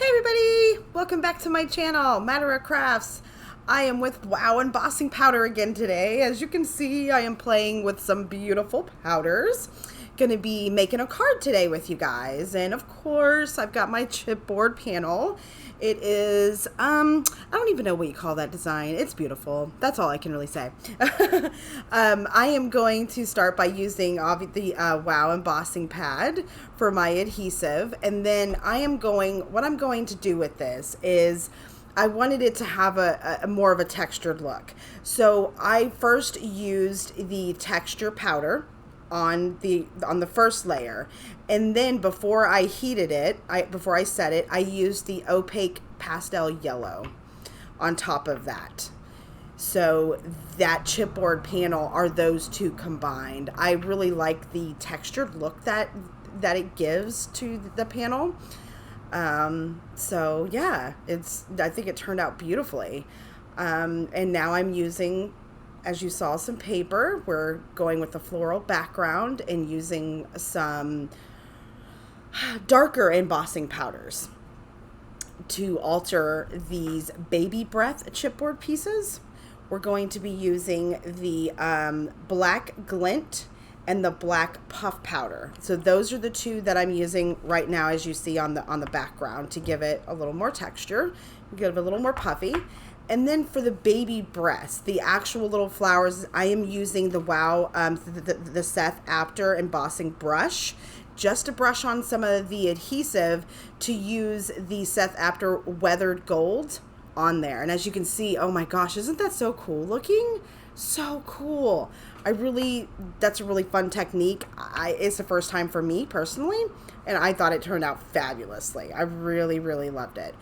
everybody! Welcome back to my channel, Matter of Crafts. I am with Wow Embossing Powder again today. As you can see, I am playing with some beautiful powders. Gonna be making a card today with you guys. And of course, I've got my chipboard panel. It is, I don't even know what you call that design. It's beautiful. That's all I can really say. I am going to start by using the Wow Embossing Pad for my adhesive. And then what I'm going to do with this is I wanted it to have a more of a textured look. So I first used the texture powder on the first layer, and then before I heated it, before I set it, I used the Opaque Pastel yellow on top of that. So that chipboard panel are those two combined. I really like the textured look that it gives to the panel. So yeah, I think it turned out beautifully. And now I'm using, as you saw, some paper. We're going with the floral background and using some darker embossing powders to alter these baby breath chipboard pieces. We're going to be using the black Glint and the black puff powder. So those are the two that I'm using right now, as you see on the background, to give it a little more texture, give it a little more puffy. And then for the baby breasts, the actual little flowers, I am using the Wow, the Seth Apter embossing brush, just to brush on some of the adhesive to use the Seth Apter weathered gold on there. And as you can see, oh my gosh, isn't that so cool looking? So cool. That's a really fun technique. It's the first time for me personally, and I thought it turned out fabulously. I really, really loved it.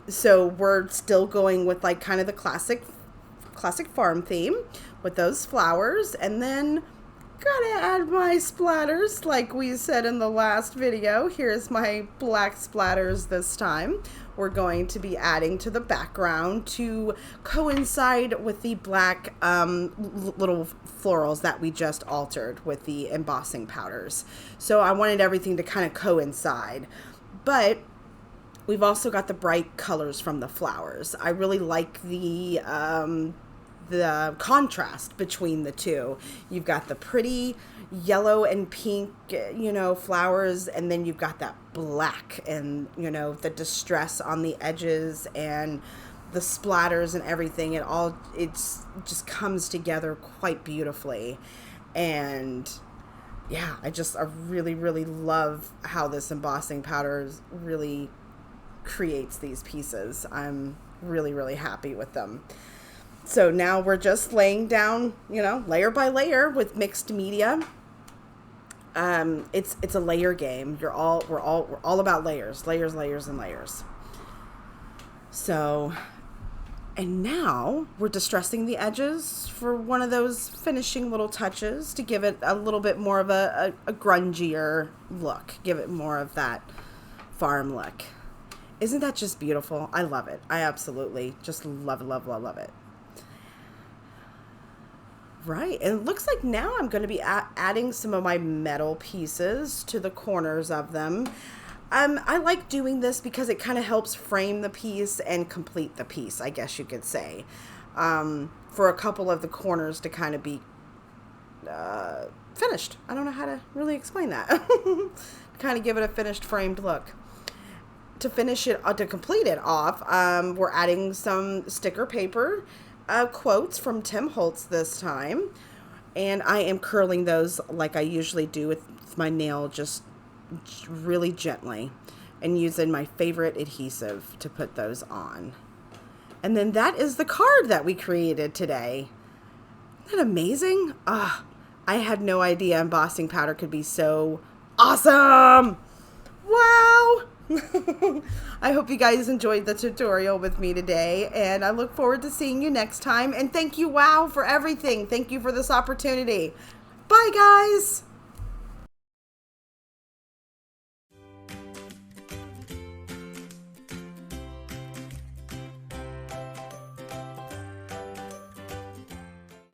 So we're still going with like kind of the classic farm theme with those flowers, and then gotta add my splatters like we said in the last video. Here's my black splatters this time. We're going to be adding to the background to coincide with the black little florals that we just altered with the embossing powders. So I wanted everything to kind of coincide. But we've also got the bright colors from the flowers. I really like the contrast between the two. You've got the pretty yellow and pink, flowers, and then you've got that black and, the distress on the edges and the splatters and everything. It just comes together quite beautifully. And yeah, I really, really love how this embossing powder really creates these pieces. I'm really, really happy with them. So now we're just laying down, layer by layer with mixed media. It's a layer game. We're all about layers, and layers. So, and now we're distressing the edges for one of those finishing little touches to give it a little bit more of a grungier look. Give it more of that farm look. Isn't that just beautiful? I love it. I absolutely just love it. Right, and it looks like now I'm going to be adding some of my metal pieces to the corners of them. I like doing this because it kind of helps frame the piece and complete the piece, I guess you could say. For a couple of the corners to kind of be finished. I don't know how to really explain that. Kind of give it a finished framed look. To finish it, to complete it off, we're adding some sticker paper. Quotes from Tim Holtz this time, and I am curling those like I usually do with my nail, just really gently, and using my favorite adhesive to put those on. And then that is the card that we created today. Isn't that amazing? I had no idea embossing powder could be so awesome. Wow. I hope you guys enjoyed the tutorial with me today, and I look forward to seeing you next time. And thank you, Wow, for everything. Thank you for this opportunity. Bye, guys.